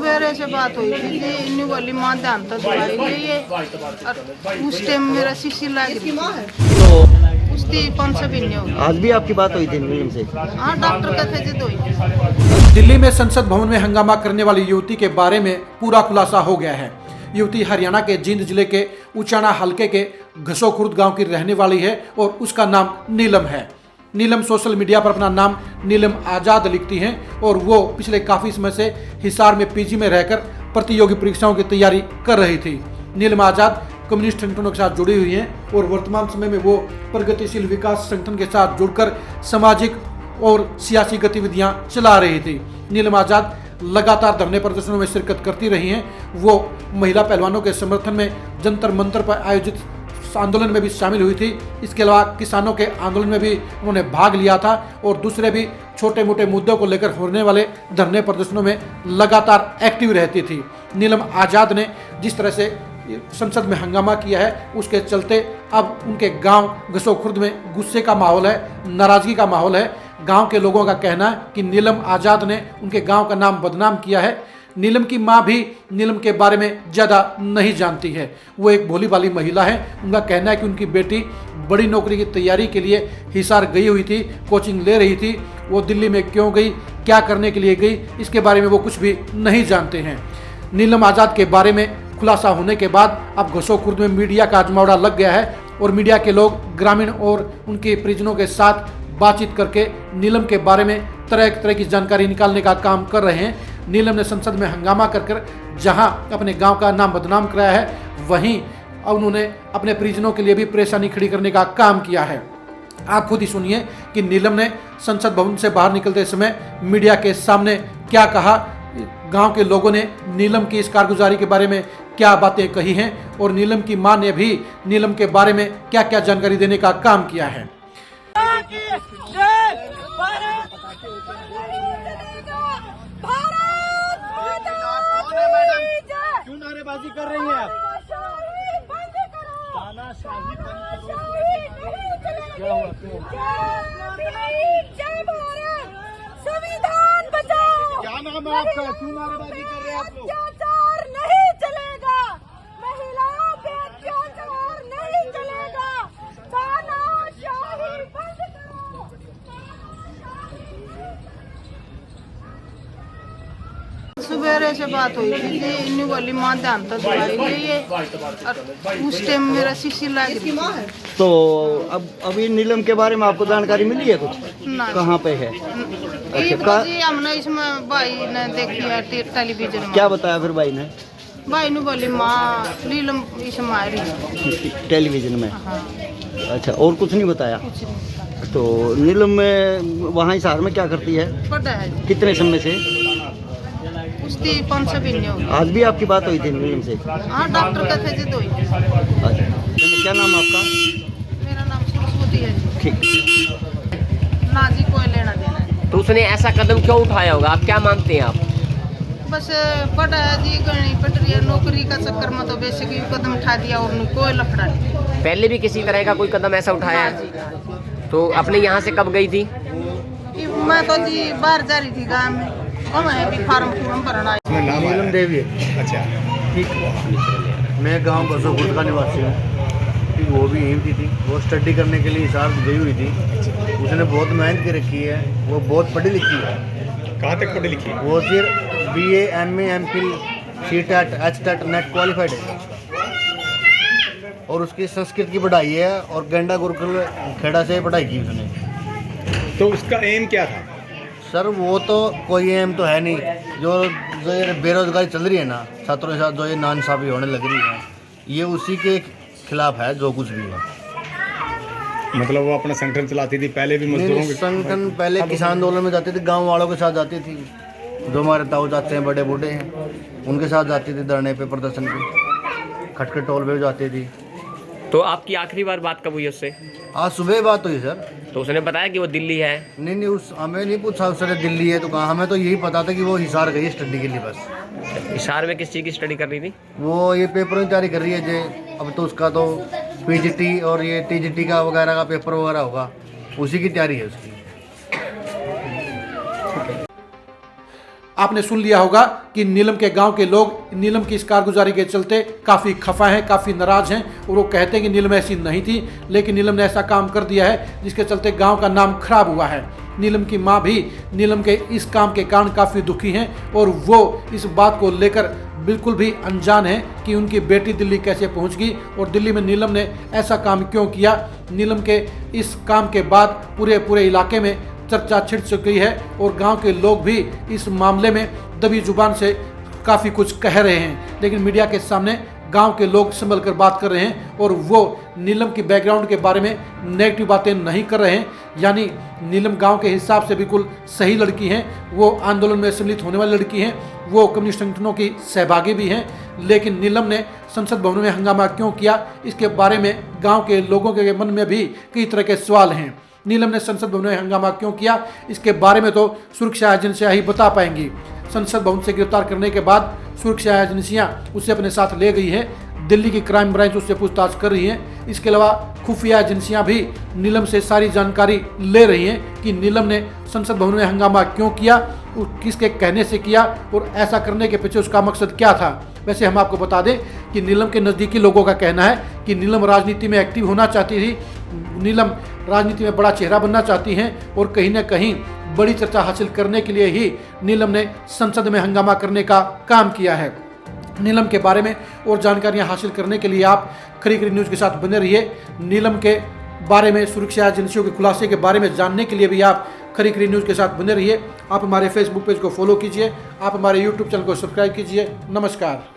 सवेरे से बात हुई थी जी, इन्हीं वाली माँ ध्यान तक दवाई ली है और उस टाइम मेरा शीशी लग रही थी, उसकी 5 महीने हो गए। आज भी आपकी बात हुई थी नीलम से? हाँ, डॉक्टर कहते थे दो। दिल्ली में संसद भवन में हंगामा करने वाली युवती के बारे में पूरा खुलासा हो गया है। युवती हरियाणा के जींद जिले के उचाना हलके के घसोखुर्द गांव की रहने वाली है और उसका नाम नीलम है। नीलम सोशल मीडिया पर अपना नाम नीलम आज़ाद लिखती हैं और वो पिछले काफ़ी समय से हिसार में पीजी में रहकर प्रतियोगी परीक्षाओं की तैयारी कर रही थी। नीलम आज़ाद कम्युनिस्ट संगठनों के साथ जुड़ी हुई हैं और वर्तमान समय में वो प्रगतिशील विकास संगठन के साथ जुड़कर सामाजिक और सियासी गतिविधियां चला रही थी। नीलम आज़ाद लगातार धरने प्रदर्शनों में शिरकत करती रही हैं। वो महिला पहलवानों के समर्थन में जंतर मंतर पर आयोजित आंदोलन में भी शामिल हुई थी। इसके अलावा किसानों के आंदोलन में भी उन्होंने भाग लिया था और दूसरे भी छोटे मोटे मुद्दों को लेकर होने वाले धरने प्रदर्शनों में लगातार एक्टिव रहती थी। नीलम आज़ाद ने जिस तरह से संसद में हंगामा किया है, उसके चलते अब उनके गांव घसोखुर्द में गुस्से का माहौल है, नाराजगी का माहौल है। गांव के लोगों का कहना है कि नीलम आज़ाद ने उनके गांव का नाम बदनाम किया है। नीलम की मां भी नीलम के बारे में ज़्यादा नहीं जानती है। वो एक भोली भाली महिला है। उनका कहना है कि उनकी बेटी बड़ी नौकरी की तैयारी के लिए हिसार गई हुई थी, कोचिंग ले रही थी। वो दिल्ली में क्यों गई, क्या करने के लिए गई, इसके बारे में वो कुछ भी नहीं जानते हैं। नीलम आज़ाद के बारे में खुलासा होने के बाद अब घसोखुर्द में मीडिया का अजमावड़ा लग गया है और मीडिया के लोग ग्रामीण और उनके परिजनों के साथ बातचीत करके नीलम के बारे में तरह तरह की जानकारी निकालने का काम कर रहे हैं। नीलम ने संसद में हंगामा कर जहां अपने गांव का नाम बदनाम कराया है, वहीं उन्होंने अपने परिजनों के लिए भी परेशानी खड़ी करने का काम किया है। आप खुद ही सुनिए कि नीलम ने संसद भवन से बाहर निकलते समय मीडिया के सामने क्या कहा, गांव के लोगों ने नीलम की इस कारगुजारी के बारे में क्या बातें कही हैं और नीलम की मां ने भी नीलम के बारे में क्या क्या जानकारी देने का काम किया है। क्यों नारेबाजी कर रही हैं आप? संविधान बचाओ। क्या नाम है आपका? क्यों नारेबाजी कर रहे हैं आप लोग? अत्याचार नहीं चलेगा, महिलाओं पे अत्याचार नहीं चलेगा, तानाशाही बंद करो। सवेरे से बात हुई थी जी, इन्हीं वाली माँ ध्यान तक दवाई ली है और उस टाइम मेरा शीशी लग रही थी। तो अब अभी नीलम के बारे में आपको जानकारी मिली है कुछ? ना कहाँ पे है? अच्छा, जी हमने इसमें भाई ने देखी है टेलीविजन में। क्या बताया फिर भाई ने? भाई ने बोली माँ नीलम इसमें आ रही है टेलीविजन में? हाँ, अच्छा, और कुछ नहीं बताया? कुछ नहीं। तो नीलम में वहाँ हिसार में क्या करती है? पता है जी, कितने समय से? उसकी 5 महीने हो गए। आज भी आपकी बात हुई थी नीलम से? हाँ, डॉक्टर कहते थे दो। अच्छा, क्या नाम आपका? मेरा नाम सरस्वती है जी। ठीक। ना जी कोई लेना देना है। तो उसने ऐसा कदम क्यों उठाया होगा, आप क्या मानते हैं आप? बस पढ़ा है जी, गणी पढ़ रही है, नौकरी का चक्कर में तो बेसिक कदम उठा दिया और कोई लफड़ा नहीं। पहले भी किसी तरह का कोई कदम ऐसा उठाया है? तो अपने यहाँ से कब गई थी? मैं तो जी बाहर जा रही थी गाँव में, और मैं भी फार्म भरना है। नीलम देवी। अच्छा, ठीक। मैं गांव घसोखुर्द का निवासी हूँ। वो भी यहीं की थी। वो स्टडी करने के लिए हिसार गई हुई थी। उसने बहुत मेहनत की रखी है। वो बहुत पढ़ी लिखी है। कहाँ तक पढ़ी लिखी? वो सिर्फ BA, MA, MPhil, CTET, HTET, net qualified है और उसकी संस्कृत की पढ़ाई है और गेंडा गुरुकुल खेड़ा से पढ़ाई की उसने। तो उसका एम क्या था? सर वो तो कोई एम तो है नहीं। जो ये बेरोजगारी चल रही है ना छात्रों के साथ, जो ये नाइंसाफ़ी होने लग रही है, ये उसी के खिलाफ है जो कुछ भी है। मतलब वो अपना संगठन चलाती थी पहले भी मजदूरों के संगठन पहले किसान आंदोलन में जाती थी, गांव वालों के साथ जाती थी। जो हमारे ताऊ जाते हैं, बड़े बूढ़े हैं, उनके साथ जाती थी धरने पे, प्रदर्शन पे, खटके टोल पे जाती थी। तो आपकी आखिरी बार बात कब हुई उससे? आज सुबह बात हुई सर। तो उसने बताया कि वो दिल्ली है? नहीं, उस हमें नहीं पूछा उसने दिल्ली है तो कहाँ। हमें तो यही पता था कि वो हिसार गई स्टडी के लिए बस। हिसार में किस चीज़ की स्टडी कर रही थी? वो ये पेपर की तैयारी कर रही है जे। अब तो उसका तो PGT और ये TGT का वगैरह का पेपर वगैरह होगा, उसी की तैयारी है उसकी। आपने सुन लिया होगा कि नीलम के गांव के लोग नीलम की इस कारगुजारी के चलते काफ़ी खफा हैं, काफ़ी नाराज हैं और वो कहते हैं कि नीलम ऐसी नहीं थी, लेकिन नीलम ने ऐसा काम कर दिया है जिसके चलते गांव का नाम खराब हुआ है। नीलम की मां भी नीलम के इस काम के कारण काफ़ी दुखी हैं और वो इस बात को लेकर बिल्कुल भी अनजान है कि उनकी बेटी दिल्ली कैसे पहुंच गई और दिल्ली में नीलम ने ऐसा काम क्यों किया। नीलम के इस काम के बाद पूरे इलाके में चर्चा छिड़ चुकी है और गांव के लोग भी इस मामले में दबी जुबान से काफ़ी कुछ कह रहे हैं, लेकिन मीडिया के सामने गांव के लोग संभल कर बात कर रहे हैं और वो नीलम की बैकग्राउंड के बारे में नेगेटिव बातें नहीं कर रहे हैं। यानी नीलम गांव के हिसाब से बिल्कुल सही लड़की हैं, वो आंदोलन में सम्मिलित होने वाली लड़की हैं, वो कम्युनिस्ट संगठनों की सहभागी भी हैं। लेकिन नीलम ने संसद भवन में हंगामा क्यों किया, इसके बारे में गाँव के लोगों के मन में भी कई तरह के सवाल हैं। नीलम ने संसद भवन में हंगामा क्यों किया, इसके बारे में तो सुरक्षा एजेंसियां ही बता पाएंगी। संसद भवन से गिरफ्तार करने के बाद सुरक्षा एजेंसियां उसे अपने साथ ले गई है, दिल्ली की क्राइम ब्रांच उससे पूछताछ कर रही है। इसके अलावा खुफिया एजेंसियां भी नीलम से सारी जानकारी ले रही हैं कि नीलम ने संसद भवन में हंगामा क्यों किया, किसके कहने से किया और ऐसा करने के पीछे उसका मकसद क्या था। वैसे हम आपको बता दें कि नीलम के नज़दीकी लोगों का कहना है कि नीलम राजनीति में एक्टिव होना चाहती थी, नीलम राजनीति में बड़ा चेहरा बनना चाहती हैं और कहीं ना कहीं बड़ी चर्चा हासिल करने के लिए ही नीलम ने संसद में हंगामा करने का काम किया है। नीलम के बारे में और जानकारियां हासिल करने के लिए आप खरी खरी न्यूज़ के साथ बने रहिए। नीलम के बारे में सुरक्षा एजेंसियों के खुलासे के बारे में जानने के लिए भी आप खरी खरी न्यूज़ के साथ बने रहिए। आप हमारे फेसबुक पेज को फॉलो कीजिए, आप हमारे यूट्यूब चैनल को सब्सक्राइब कीजिए। नमस्कार।